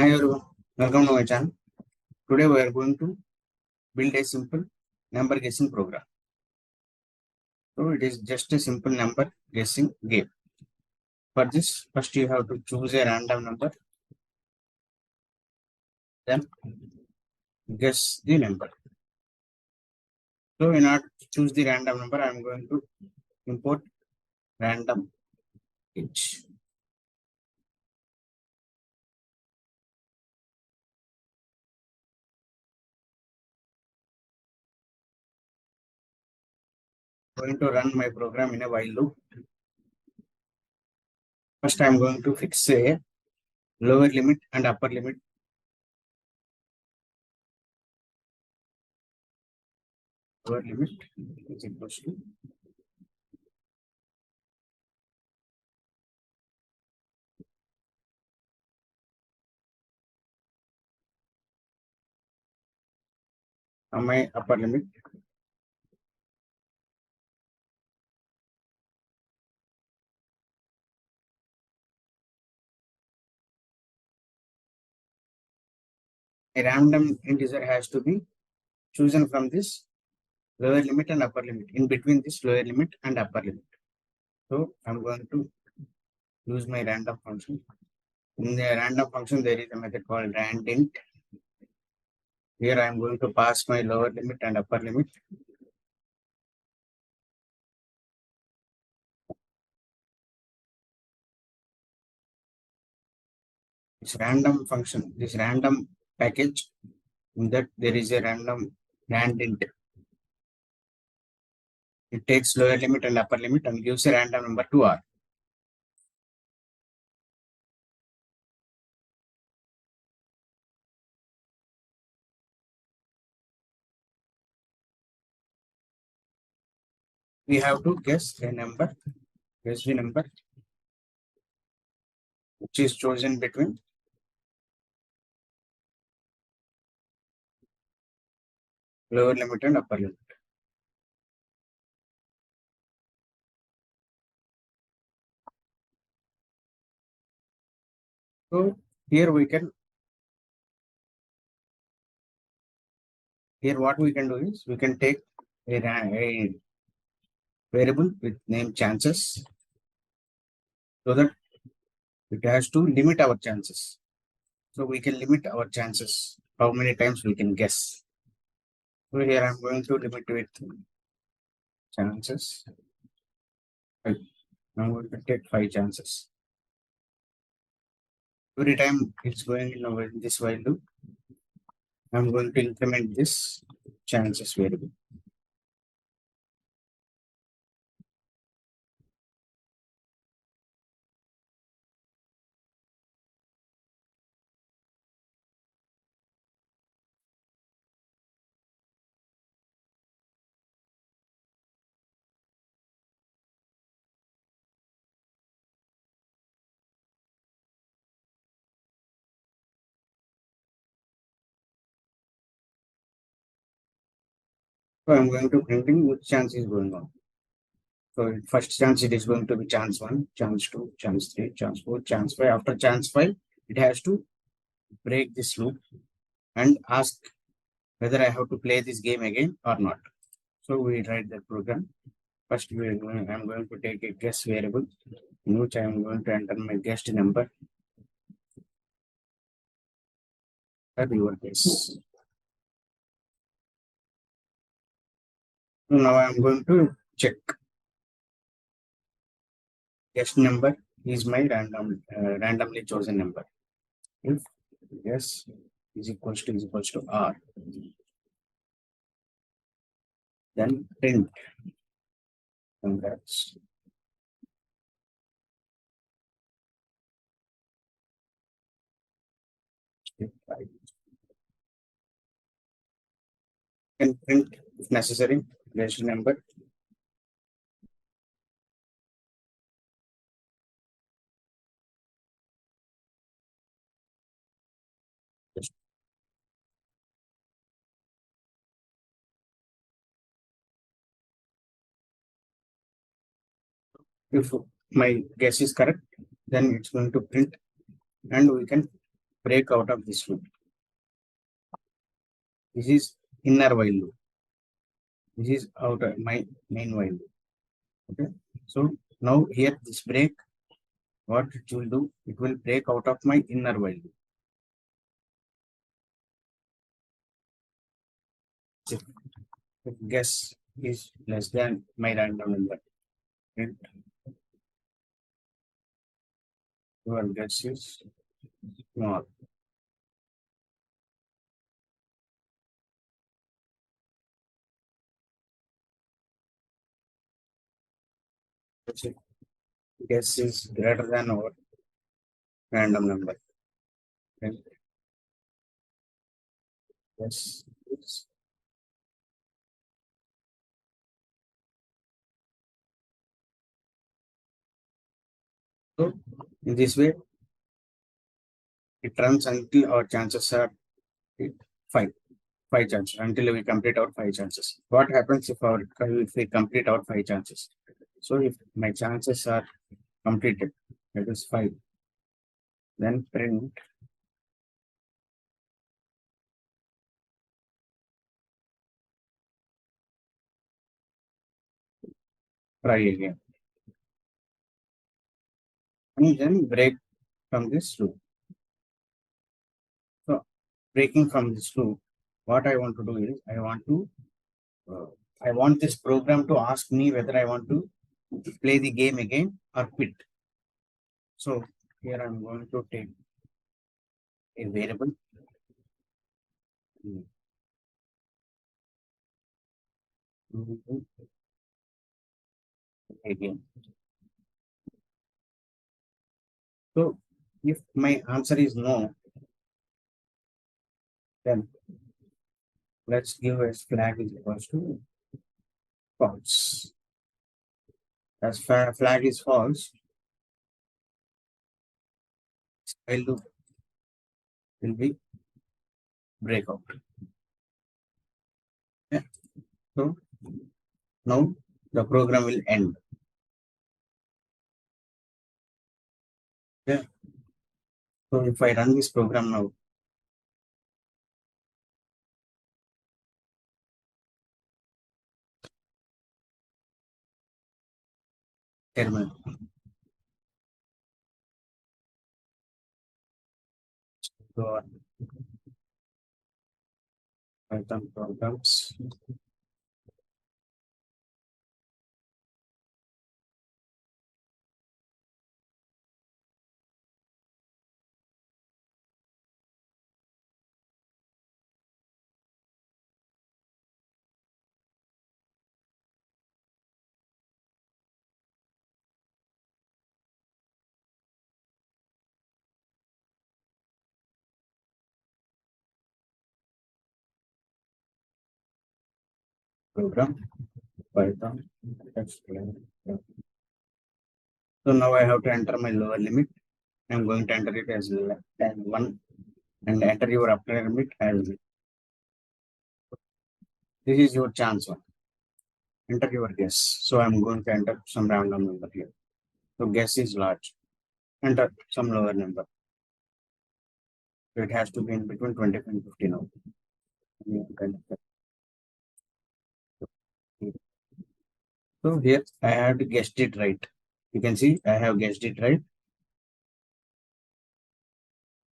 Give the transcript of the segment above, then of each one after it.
Hi everyone, welcome to my channel. Today we are going to build a simple number guessing program. So it is just a simple number guessing game. For this, first you have to choose a random number, then guess the number. So in order to choose the random number, I am going to import random each. Going to run my program in a while loop. First I am going to fix a lower limit and upper limit. Lower limit is equals to my upper limit. A random integer has to be chosen from this lower limit and upper limit, in between this lower limit and upper limit. So I'm going to use my random function. In the random function, there is a method called randint. Here I'm going to pass my lower limit and upper limit. This random function, this random package, in that there is a random randint. It takes lower limit and upper limit and gives a random number to R. We have to guess the number which is chosen between lower limit and upper limit. So here what we can do is we can take a variable with name chances, so that it has to limit our chances. So we can limit our chances, how many times we can guess. So here I'm going to limit with chances. I'm going to take 5 chances. Every time it's going in this while loop, I'm going to increment this chances variable. So I'm going to printing which chance is going on. So first chance it is going to be chance 1, chance 2, chance 3, chance 4, chance 5. After chance 5, it has to break this loop and ask whether I have to play this game again or not. So we write that program. First, I'm going to take a guess variable in which I am going to enter my guessed number at your guess. So now I am going to check guessed number is my randomly chosen number. If yes is equals to R, then print. Congrats. Can print if necessary guessed number. If my guess is correct, then it's going to print and we can break out of this loop. This is inner while loop. This is outer my main while loop. Okay. So now here this break, what it will do, it will break out of my inner while loop. If guess is less than my random number, and your guess is small. That's it. Guess is greater than our random number. And guess is so in this way it runs until our chances are five. Five chances until we complete our five chances. What happens if we complete our five chances? So if my chances are completed, that is five, then print try again and then break from this loop. So breaking from this loop, what I want to do is uh, I want this program to ask me whether I want to play the game again or quit. So here I'm going to take a variable again. So if my answer is no, then let's give as flag is equals to false. As flag is false, while loop will be breakout. Yeah. So now the program will end. Yeah. So if I run this program now, terminal, so Python programs, program, Python, explain. So now I have to enter my lower limit. I'm going to enter it as 1 and enter your upper limit as this is your chance one. Enter your guess. So I'm going to enter some random number here. So guess is large. Enter some lower number. So it has to be in between 25 and 50 now. So here I have to guessed it right. You can see I have guessed it right.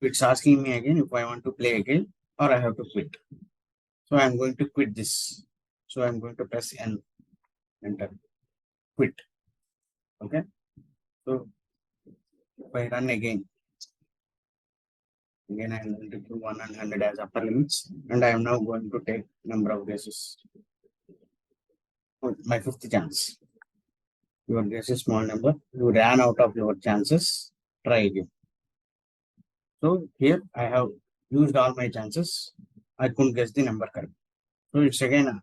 It's asking me again if I want to play again or I have to quit. So I'm going to quit this. So I'm going to press N, enter, quit. Okay. So if I run again, I'm going to do 100 as upper limits, and I am now going to take number of guesses. My fifth chance. Your guess is small number. You ran out of your chances. Try again. So here I have used all my chances. I couldn't guess the number correct. So it's again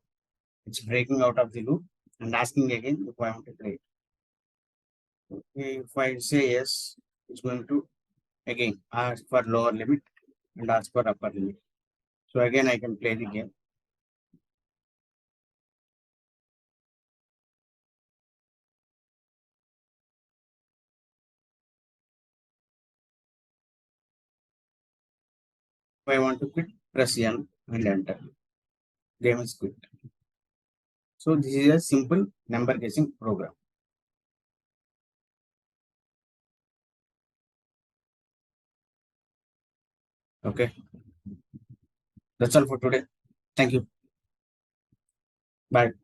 it's breaking out of the loop and asking again if I want to play. If I say yes, it's going to again ask for lower limit and ask for upper limit. So again I can play the game. If I want to quit, press N and enter. Game is quit. So this is a simple number guessing program. Okay, that's all for today. Thank you. Bye.